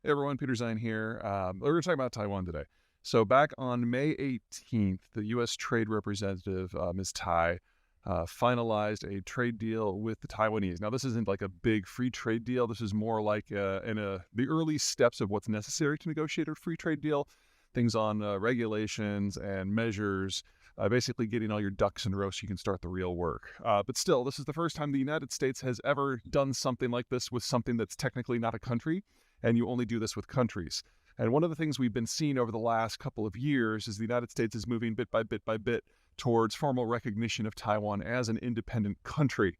Hey everyone, Peter Zeihan here. We're going to talk about Taiwan today. So back on May 18th, the U.S. Trade Representative, Ms. Tai, finalized a trade deal with the Taiwanese. Now, this isn't like a big free trade deal. This is more like the early steps of what's necessary to negotiate a free trade deal. Things on regulations and measures, basically getting all your ducks in a row so you can start the real work. But still, this is the first time the United States has ever done something like this with something that's technically not a country, and you only do this with countries. And one of the things we've been seeing over the last couple of years is the United States is moving bit by bit towards formal recognition of Taiwan as an independent country.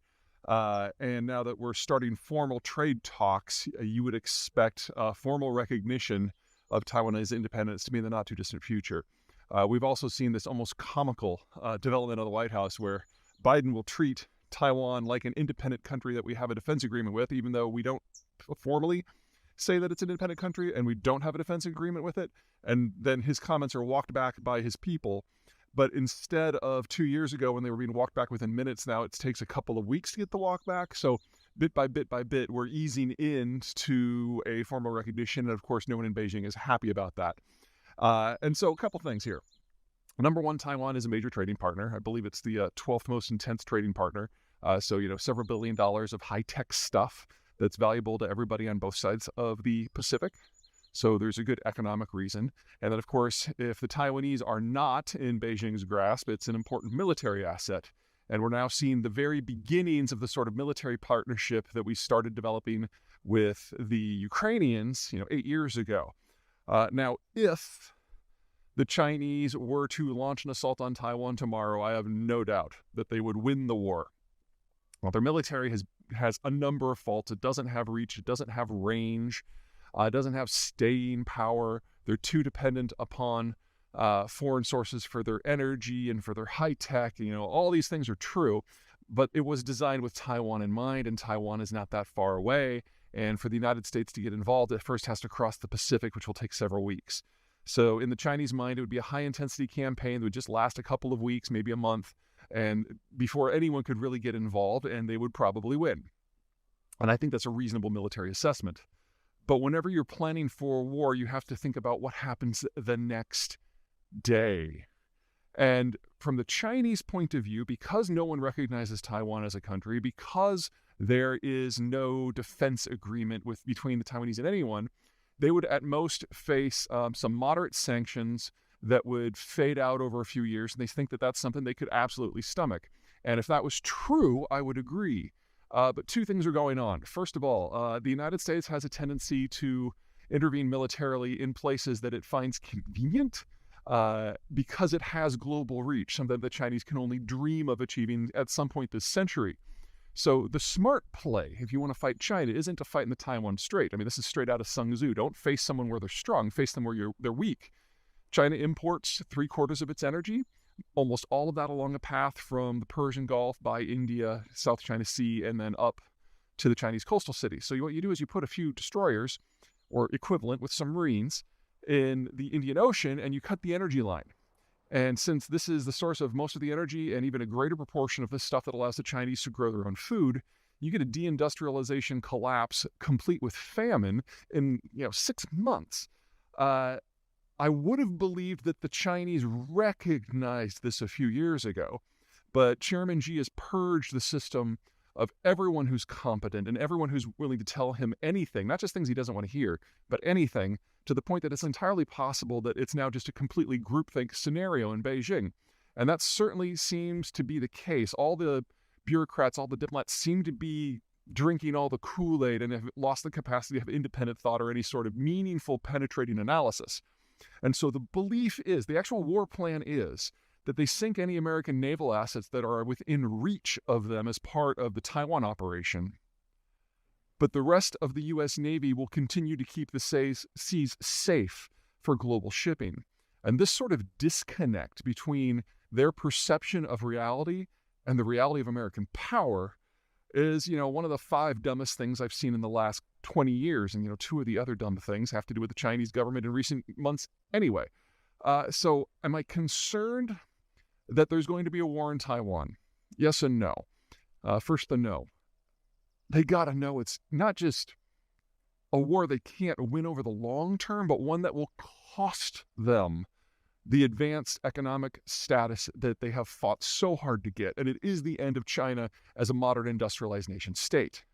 And now that we're starting formal trade talks, you would expect formal recognition of Taiwanese independence to be in the not-too-distant future. We've also seen this almost comical development of the White House where Biden will treat Taiwan like an independent country that we have a defense agreement with, even though we don't formally say that it's an independent country and we don't have a defense agreement with it. And then his comments are walked back by his people. But instead of 2 years ago when they were being walked back within minutes, now it takes a couple of weeks to get the walk back. So bit by bit, we're easing into a formal recognition. And of course, no one in Beijing is happy about that. And so a couple things here. Number one, Taiwan is a major trading partner. I believe it's the 12th most intense trading partner. So, several $1 billion of high-tech stuff that's valuable to everybody on both sides of the Pacific. So there's a good economic reason. And then, of course, if the Taiwanese are not in Beijing's grasp, it's an important military asset. And we're now seeing the very beginnings of the sort of military partnership that we started developing with the Ukrainians, 8 years ago. Now, if the Chinese were to launch an assault on Taiwan tomorrow, I have no doubt that they would win the war. Well, their military has a number of faults. It doesn't have reach. It doesn't have range. It doesn't have staying power. They're too dependent upon foreign sources for their energy and for their high tech. All these things are true, but it was designed with Taiwan in mind, and Taiwan is not that far away. And for the United States to get involved, it first has to cross the Pacific, which will take several weeks. So in the Chinese mind, it would be a high-intensity campaign that would just last a couple of weeks, maybe a month, and before anyone could really get involved, and they would probably win. And I think that's a reasonable military assessment. But whenever you're planning for a war, you have to think about what happens the next day. And from the Chinese point of view, because no one recognizes Taiwan as a country, because there is no defense agreement between the Taiwanese and anyone, they would at most face some moderate sanctions that would fade out over a few years, and they think that that's something they could absolutely stomach. And if that was true, I would agree. But two things are going on. First of all, the United States has a tendency to intervene militarily in places that it finds convenient because it has global reach, something the Chinese can only dream of achieving at some point this century. So the smart play, if you want to fight China, isn't to fight in the Taiwan Strait. I mean, this is straight out of Sun Tzu. Don't face someone where they're strong, face them where they're weak. China imports 3/4 of its energy, almost all of that along a path from the Persian Gulf by India, South China Sea, and then up to the Chinese coastal cities. So what you do is you put a few destroyers, or equivalent with some Marines, in the Indian Ocean, and you cut the energy line. And since this is the source of most of the energy and even a greater proportion of the stuff that allows the Chinese to grow their own food, you get a deindustrialization collapse complete with famine in 6 months. I would have believed that the Chinese recognized this a few years ago, but Chairman Xi has purged the system of everyone who's competent and everyone who's willing to tell him anything, not just things he doesn't want to hear, but anything, to the point that it's entirely possible that it's now just a completely groupthink scenario in Beijing. And that certainly seems to be the case. All the bureaucrats, all the diplomats seem to be drinking all the Kool-Aid and have lost the capacity of independent thought or any sort of meaningful penetrating analysis. And so the belief is, the actual war plan is, that they sink any American naval assets that are within reach of them as part of the Taiwan operation. But the rest of the U.S. Navy will continue to keep the seas safe for global shipping. And this sort of disconnect between their perception of reality and the reality of American power is, one of the 5 dumbest things I've seen in the last 20 years. And, 2 of the other dumb things have to do with the Chinese government in recent months anyway. So am I concerned that there's going to be a war in Taiwan? Yes and no. First, the no. They got to know it's not just a war they can't win over the long term, but one that will cost them the advanced economic status that they have fought so hard to get. And it is the end of China as a modern industrialized nation state.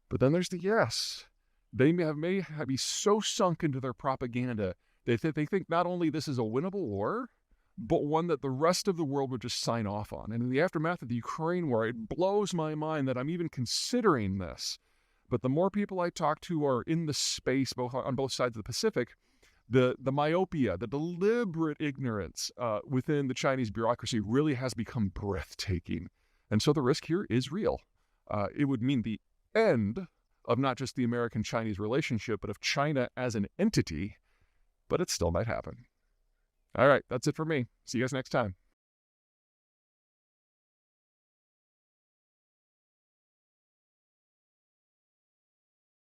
But then there's the yes. They may be so sunk into their propaganda that they think not only this is a winnable war, but one that the rest of the world would just sign off on. And in the aftermath of the Ukraine war, it blows my mind that I'm even considering this. But the more people I talk to are in the space on both sides of the Pacific, the myopia, the deliberate ignorance within the Chinese bureaucracy really has become breathtaking. And so the risk here is real. It would mean the end of not just the American-Chinese relationship, but of China as an entity, but it still might happen. All right, that's it for me. See you guys next time.